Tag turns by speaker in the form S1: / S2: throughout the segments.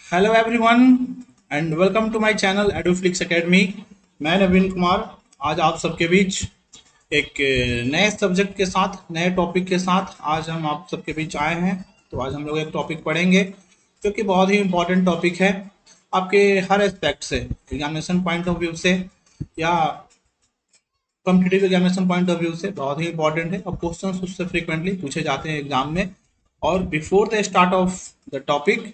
S1: Hello everyone and welcome to my channel Eduflix academy. मैं नवीन कुमार आज आप सबके बीच एक नए सब्जेक्ट के साथ नए टॉपिक के साथ आज हम आप सबके बीच आए हैं। तो आज हम लोग एक टॉपिक पढ़ेंगे जो कि बहुत ही इम्पोर्टेंट टॉपिक है आपके हर एस्पेक्ट से, एग्जामिनेशन पॉइंट ऑफ व्यू से या competitive examination point of view से बहुत ही इंपॉर्टेंट है और क्वेश्चन उससे फ्रीक्वेंटली पूछे जाते हैं एग्जाम में। और before the start of the topic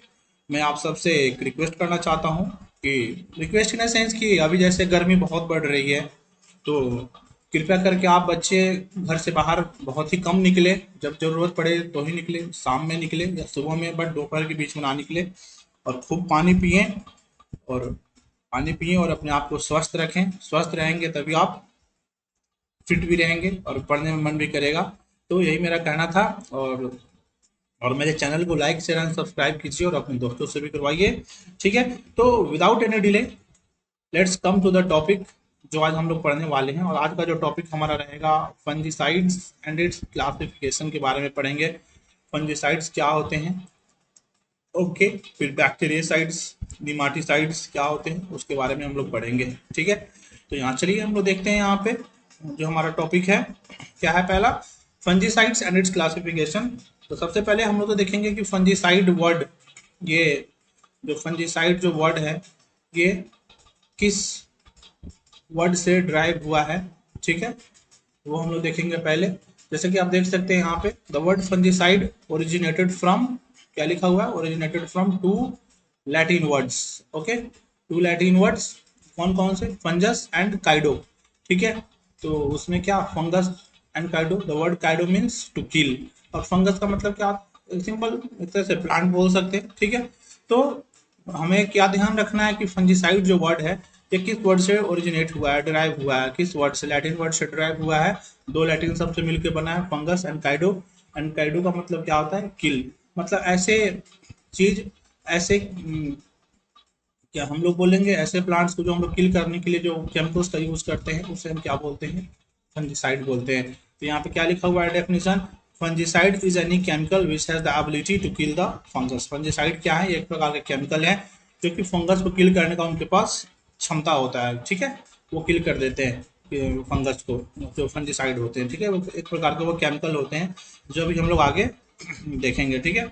S1: मैं आप सबसे एक रिक्वेस्ट करना चाहता हूँ कि रिक्वेस्ट इन सेंस कि अभी जैसे गर्मी बहुत बढ़ रही है, तो कृपया करके आप बच्चे घर से बाहर बहुत ही कम निकले, जब जरूरत पड़े तो ही निकले, शाम में निकले या सुबह में, बट दोपहर के बीच में ना निकले। और खूब पानी पिए और अपने आप को स्वस्थ रखें। स्वस्थ रहेंगे तभी आप फिट भी रहेंगे और पढ़ने में मन भी करेगा। तो यही मेरा कहना था। और मेरे चैनल को लाइक शेयर एंड सब्सक्राइब कीजिए और अपने दोस्तों से भी करवाइए। ठीक है, तो without any delay let's come to the topic जो आज हम लोग पढ़ने वाले हैं। और आज का जो टॉपिक हमारा रहेगा फंजीसाइड्स एंड इट्स क्लासिफिकेशन के बारे में पढ़ेंगे। फंजीसाइड्स क्या होते हैं, ओके, फिर बैक्टीरियासाइड्स निमाटीसाइड्स क्या होते हैं उसके बारे में हम लोग पढ़ेंगे। ठीक है, तो यहाँ चलिए हम लोग देखते हैं यहाँ पे जो हमारा टॉपिक है क्या है। पहला, फंजीसाइड्स एंड इट्स क्लासिफिकेशन। तो सबसे पहले हम लोग तो देखेंगे कि फंजीसाइड वर्ड, ये जो फंजीसाइड जो वर्ड है ये किस वर्ड से ड्राइव हुआ है। ठीक है, वो हम लोग देखेंगे पहले। जैसे कि आप देख सकते हैं यहाँ पे the word fungicide originated from, क्या लिखा हुआ है, originated from two Latin words. Okay, two Latin words कौन कौन से, फंजस एंड काइडो। ठीक है, तो उसमें क्या, fungus and caedo, the word caedo means to kill और फंगस का मतलब क्या, सिंपल एक तरह से प्लांट बोल सकते हैं। ठीक है, तो हमें क्या ध्यान रखना है कि फंजीसाइड जो वर्ड है ये किस वर्ड से ओरिजिनेट हुआ है, डिराइव हुआ है, किस वर्ड से, लैटिन वर्ड से डिराइव हुआ है। दो लैटिन शब्द से मिलकर बना है, fungus and Kaido. And Kaido का मतलब क्या होता है, किल, मतलब ऐसे चीज, ऐसे क्या हम लोग बोलेंगे, ऐसे प्लांट्स को जो हम लोग किल करने के लिए जो केमिकल्स का यूज करते हैं उसे हम क्या बोलते हैं, फंजीसाइड बोलते हैं। तो यहाँ पे क्या लिखा हुआ है definition, fungicide is any chemical which has the ability to kill the fungus. Fungicide क्या है, एक प्रकार का केमिकल है जो कि फंगस को किल करने का उनके पास क्षमता होता है। ठीक है, वो किल कर देते हैं फंगस को, जो फंजीसाइड होते हैं। ठीक है, वो एक प्रकार के वो केमिकल होते हैं जो भी हम लोग आगे देखेंगे। ठीक है,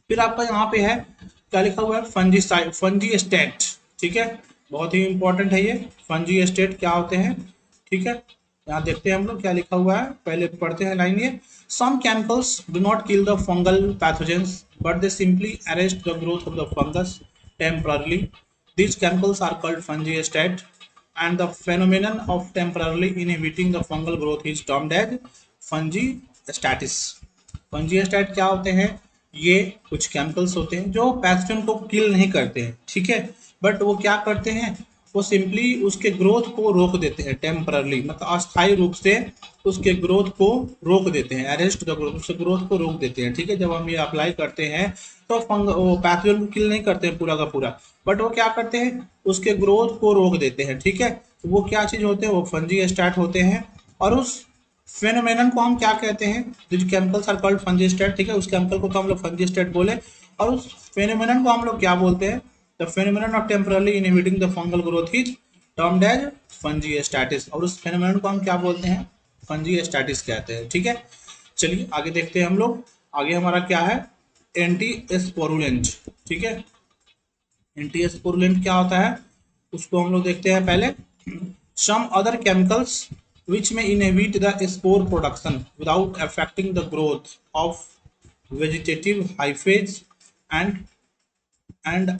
S1: फिर आपका यहाँ पे है क्या लिखा हुआ है, फंजीसाइड, फंजी स्टेट। ठीक है, बहुत ही इंपॉर्टेंट है ये, फंजी स्टेट क्या होते हैं। ठीक है, यहाँ देखते हैं हम लोग क्या लिखा हुआ है, पहले पढ़ते हैं लाइन ये। Some chemicals do not kill the fungal pathogens but they simply arrest the growth of the fungus temporarily. These chemicals are called fungistate, and the phenomenon of temporarily inhibiting the fungal growth is termed as fungistatis. फंजीस्टाइड क्या होते हैं, ये कुछ chemicals होते हैं जो pathogen को किल नहीं करते हैं। ठीक है, बट वो क्या करते हैं, वो सिंपली उसके ग्रोथ को रोक देते हैं, टेम्परली मतलब अस्थायी रूप से उसके ग्रोथ को रोक देते हैं, अरेस्ट द ग्रोथ, उसके ग्रोथ को रोक देते हैं। ठीक है, जब हम ये अप्लाई करते हैं तो वो पैथोजन को किल नहीं करते हैं पूरा का पूरा, बट वो क्या करते हैं, उसके ग्रोथ को रोक देते हैं। ठीक है, तो वो क्या चीज होते हैं, वो फंजी स्टार्ट होते हैं। और उस फेनोमेनन को हम क्या कहते हैं, जो केमिकल्स आर कॉल्ड फंजीस्टेट। ठीक है, उस केमिकल को तो हम लोग फंजीस्टेट बोले, और उस फेनोमेनन को हम लोग क्या बोलते हैं, the phenomenon of temporarily inhibiting the fungal growth is termed as fungistasis. और उस फेनोमेनन को हम क्या बोलते हैं, फंजीस्टैटिस कहते हैं। ठीक है, चलिए आगे देखते हैं हम लोग। आगे हमारा क्या है, एंटी स्पोरुलेंट। ठीक है, एंटी स्पोरुलेंट क्या होता है उसको हम लोग देखते हैं पहले। Some other chemicals which may inhibit the spore production without affecting the growth of vegetative hyphae and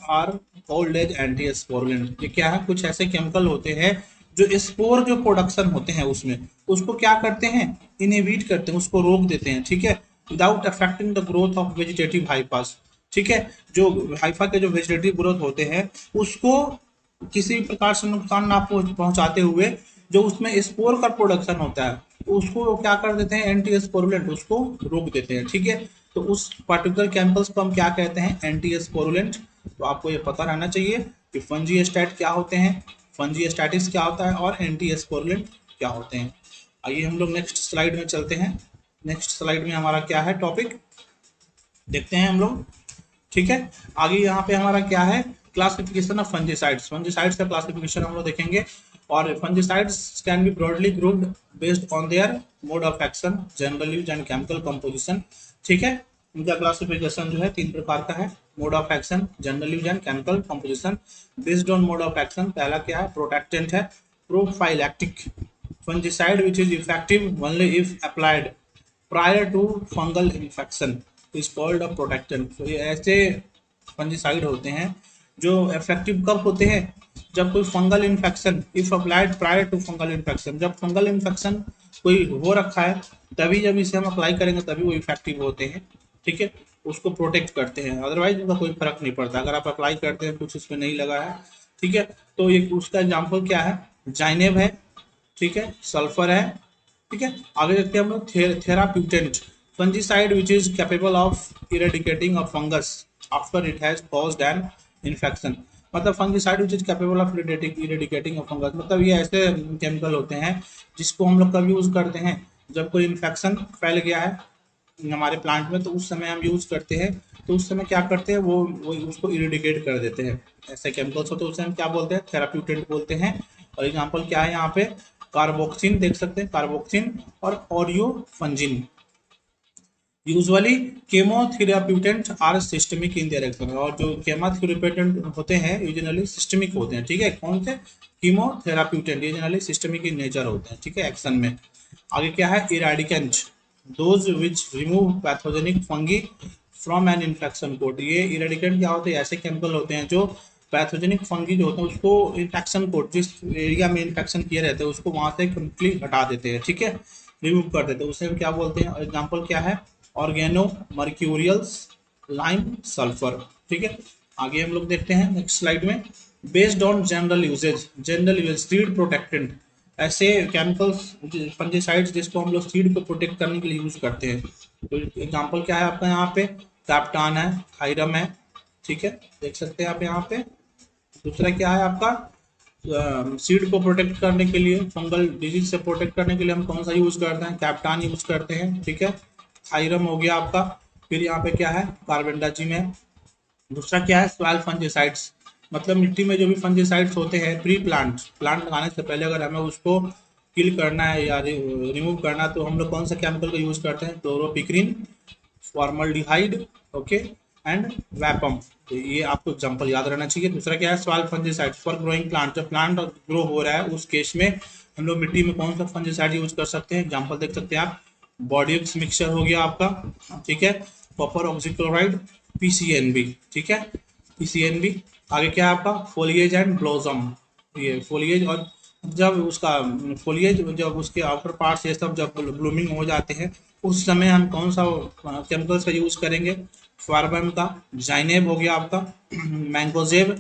S1: are called as anti-sporulent। ये क्या है, कुछ ऐसे केमिकल होते हैं जो स्पोर जो प्रोडक्शन होते हैं उसमें उसको क्या करते हैं, इनहिबिट करते हैं, उसको रोक देते हैं। ठीक है, without affecting the growth of vegetative hyphae. ठीक है, जो हाइफा के जो वेजिटेटिव ग्रोथ होते हैं उसको किसी प्रकार से नुकसान ना पहुंचाते हुए जो उसमें स्पोर का प्रोडक्शन होता है उसको क्या कर देते हैं, एंटी स्पोरुलेंट, उसको रोक देते हैं। ठीक है, तो उस पर्टिकुलर केमिकल्स को हम क्या कहते हैं, एंटी स्पोरुलेंट। तो आपको ये पता रहना चाहिए कि फंजीस्टैट क्या होते हैं, फंजीस्टैटिस क्या होता है और एंटी स्पोरुलेंट क्या होते हैं। आइए हम लोग नेक्स्ट स्लाइड में चलते हैं। नेक्स्ट स्लाइड में हमारा क्या है टॉपिक, देखते हैं हम लोग ठीक है। आगे यहाँ पे हमारा क्या है, क्लासिफिकेशन ऑफ फंजीसाइड्स। फंजीसाइड्स का क्लासिफिकेशन हम लोग देखेंगे। और fungicides can be broadly grouped based on their mode of action, general use and chemical composition. ठीक है, इनका क्लासिफिकेशन जो है 3 प्रकार का है। Mode of action, general use and chemical composition. Based on mode of action पहला क्या है, प्रोटेक्टेंट है। Prophylactic, fungicide which is effective only if applied prior to fungal infection is called a protectant। तो ये ऐसे फंजीसाइड होते हैं जो इफेक्टिव कब होते हैं, जब कोई fungal infection, if applied prior to fungal infection, जब फंगल इन्फेक्शन कोई हो रखा है तभी जब इसे हम अप्लाई करेंगे तभी वो इफेक्टिव होते हैं। ठीक है, उसको प्रोटेक्ट करते हैं, अदरवाइज उनका कोई फर्क नहीं पड़ता अगर आप अप्लाई करते हैं कुछ उसमें नहीं लगा है। ठीक है, तो ये उसका एग्जाम्पल क्या है, जाइनेब है, ठीक है, सल्फर है। ठीक है, आगे देखते हैं हम लोग therapeutant, fungicide which is capable of eradicating a fungus after it has caused an infection. मतलब fungicide which is capable of eradicating a fungus, मतलब ये ऐसे केमिकल होते हैं जिसको हम लोग कब यूज करते हैं, जब कोई इन्फेक्शन फैल गया है हमारे प्लांट में, तो उस समय हम यूज करते हैं। तो उस समय क्या करते हैं, वो उसको इरेडिकेट कर देते हैं। ऐसे केमिकल्स होते हैं उसे हम क्या बोलते हैं, थेराप्यूटेंट बोलते हैं। और एग्जांपल क्या है यहाँ पे, कार्बोक्सिन देख सकते हैं, कार्बोक्सिन और aureofungin. Usually chemotherapeutant are systemic in their action, और जो केमोथेराप्यूटेंट होते हैं यूजुअली सिस्टमिक होते हैं। ठीक है, कौन से, chemotherapeutant usually systemic in nature होते हैं। ठीक है, एक्शन में। आगे क्या है, eradicant, those which remove pathogenic fungi from an infection court. ये इरेडिकेंट क्या होते हैं, ऐसे केमिकल होते हैं जो पैथोजेनिक फंगी जो होते हैं उसको इन्फेक्शन कोट, जिस एरिया में इन्फेक्शन किए रहते हैं उसको वहां से कंप्लीट हटा देते हैं। ठीक है, रिमूव कर देते हैं, उसे हम क्या बोलते हैं। एग्जाम्पल क्या है, ऑर्गेनो मर्क्यूरियल्स, लाइम, सल्फर। ठीक है, आगे हम लोग देखते हैं नेक्स्ट स्लाइड में। Based on general usage, general usage seed protectant, ऐसे केमिकल्स फंजीसाइड्स जिसको हम लोग सीड को प्रोटेक्ट करने के लिए यूज करते हैं। तो एग्जांपल क्या है आपका यहाँ पे, कैप्टान है, थायरम है। ठीक है, देख सकते हैं आप यहाँ पे। दूसरा क्या है आपका, सीड को प्रोटेक्ट करने के लिए, फंगल डिजीज से प्रोटेक्ट करने के लिए हम कौन सा यूज करते हैं, कैप्टान यूज करते हैं। ठीक है, थायरम हो गया आपका। फिर यहाँ पे क्या है, कार्बेंडाजिम है। दूसरा क्या है, सॉइल फंजीसाइड्स, मतलब मिट्टी में जो भी फंजीसाइड्स होते हैं प्री प्लांट, प्लांट लगाने से पहले अगर हमें उसको किल करना है या रिमूव करना है तो हम लोग कौन सा केमिकल का यूज करते हैं, क्लोरोपिक्रिन, फॉर्मल्डिहाइड, ओके, एंड वैपम। तो ये आपको एग्जांपल याद रहना चाहिए। दूसरा क्या है, soil fungicide for growing plant, जब प्लांट ग्रो हो रहा है उस केस में हम लोग मिट्टी में कौन सा फंजीसाइड यूज कर सकते हैं। एग्जांपल देख सकते हैं आप, बॉडीक्स मिक्सचर हो गया आपका। ठीक है, कॉपर ऑक्सीक्लोराइड, पीसीएनबी। ठीक है, पीसीएनबी। आगे क्या है आपका, फोलिएज एंड ब्लॉसम, ये फोलिएज, और जब उसका फोलिएज, जब उसके आउटर पार्ट्स ये सब जब ब्लूमिंग हो जाते हैं उस समय हम कौन सा केमिकल्स का यूज करेंगे, फार्बम का, जाइनेब हो गया आपका, मैंगोजेब,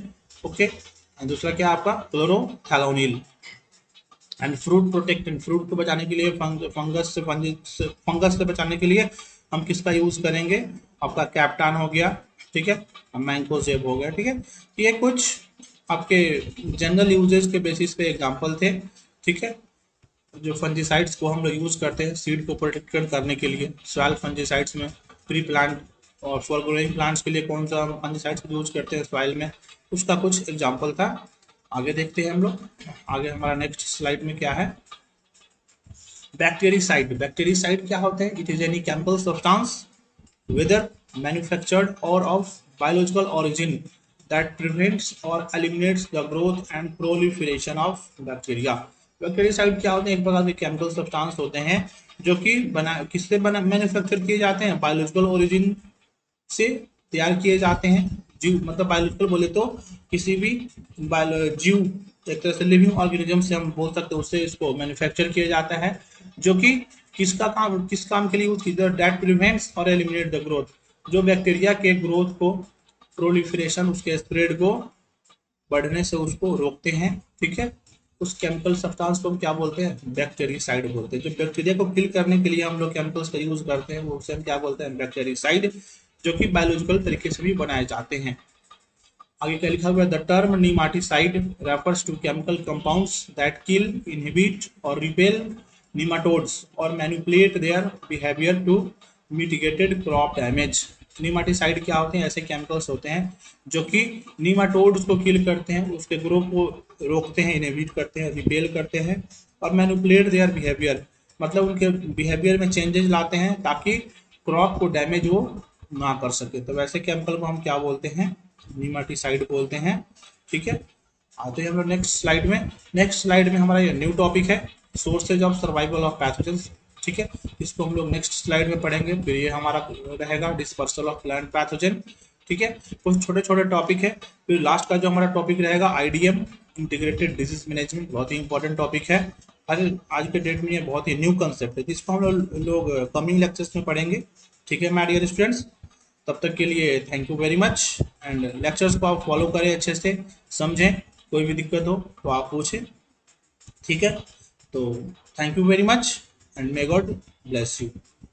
S1: ओके। दूसरा क्या आपका, क्लोरोथैलोनिल। एंड फ्रूट प्रोटेक्टेंट, फ्रूट को बचाने के लिए, फंगस से बचाने के लिए हम किसका यूज करेंगे, आपका कैप्टान हो गया। ठीक है, मैंगोजेब हो गया। ठीक है, ये कुछ आपके जनरल यूजेस के बेसिस पे एग्जांपल थे। ठीक है, जो फंजीसाइड्स को हम लोग यूज करते हैं सीड को प्रोटेक्ट करने के लिए, सॉइल फंजीसाइड्स में, प्री प्लांट और फॉर ग्रोइंग प्लांट्स के लिए कौन सा फंजीसाइड्स यूज करते हैं सॉइल में, उसका कुछ एग्जांपल था। आगे देखते हैं हम लोग। आगे हमारा नेक्स्ट स्लाइड में क्या है, बैक्टीरिसाइड। बैक्टीरिसाइड क्या होते हैं, it is any chemical substance whether manufactured or of biological origin that prevents or eliminates the growth and proliferation of bacteria। बैक्टीरियासाइड क्या होते हैं, एक प्रकार के केमिकल सब्सटेंस होते हैं जो कि किससे मैन्युफैक्चर किए जाते हैं, बायोलॉजिकल ओरिजिन से तैयार किए जाते हैं। जीव मतलब बायोलॉजिकल बोले तो किसी भी जीव, एक तरह से लिविंग ऑर्गेनिज्म से हम बोल सकते हैं, उससे इसको मैन्युफैक्चर किया जाता है, जो कि किस काम के लिए यूज की, दैट प्रिवेंट्स और एलिमिनेट द ग्रोथ, जो बैक्टीरिया के ग्रोथ को, प्रोलिफरेशन, उसके स्प्रेड को बढ़ने से उसको रोकते हैं। ठीक है, उस केमिकल सब्सटेंस को हम क्या बोलते हैं, बैक्टीरियासाइड बोलते हैं। जो बैक्टीरिया को किल करने के लिए हम लोग केमिकल्स का यूज करते हैं वो उसे हम क्या बोलते हैं, बैक्टीरियासाइड, जो कि बायोलॉजिकल तरीके से भी बनाए जाते हैं। आगे क्या लिखा हुआ है, the term nematicide refers to chemical compounds that kill, inhibit और repel nematodes or manipulate their behavior to mitigated crop damage। Nematicide क्या होते हैं? ऐसे केमिकल्स होते हैं जो कि नीमाटोड्स को किल करते हैं, उसके ग्रो को रोकते हैं, इनहिबिट करते हैं, रिपेल करते हैं और मैनिपुलेट देयर बिहेवियर, मतलब उनके बिहेवियर में चेंजेस लाते हैं ताकि क्रॉप को डैमेज वो ना कर सके। तो वैसे केमिकल को हम क्या बोलते हैं? नीमाटीसाइड बोलते हैं। ठीक है, आते हैं हम लोग नेक्स्ट स्लाइड में। नेक्स्ट स्लाइड में हमारा ये न्यू टॉपिक है, sources of survival of pathogens. ठीक है, इसको हम लोग नेक्स्ट स्लाइड में पढ़ेंगे। फिर ये हमारा रहेगा डिस्पर्सल ऑफ प्लांट पैथोजन। ठीक है, कुछ छोटे छोटे टॉपिक है। फिर लास्ट का जो हमारा टॉपिक रहेगा आईडीएम, इंटीग्रेटेड डिजीज मैनेजमेंट, बहुत ही इंपॉर्टेंट टॉपिक है। हर आज के डेट में ये बहुत ही न्यू कंसेप्ट है जिसको हम लोग कमिंग लेक्चर्स में पढ़ेंगे। ठीक है माय डियर स्टूडेंट्स, तब तक के लिए thank you very much and lectures को आप फॉलो करें, अच्छे से समझें, कोई भी दिक्कत हो तो आप पूछें। ठीक है, तो thank you very much and may God bless you.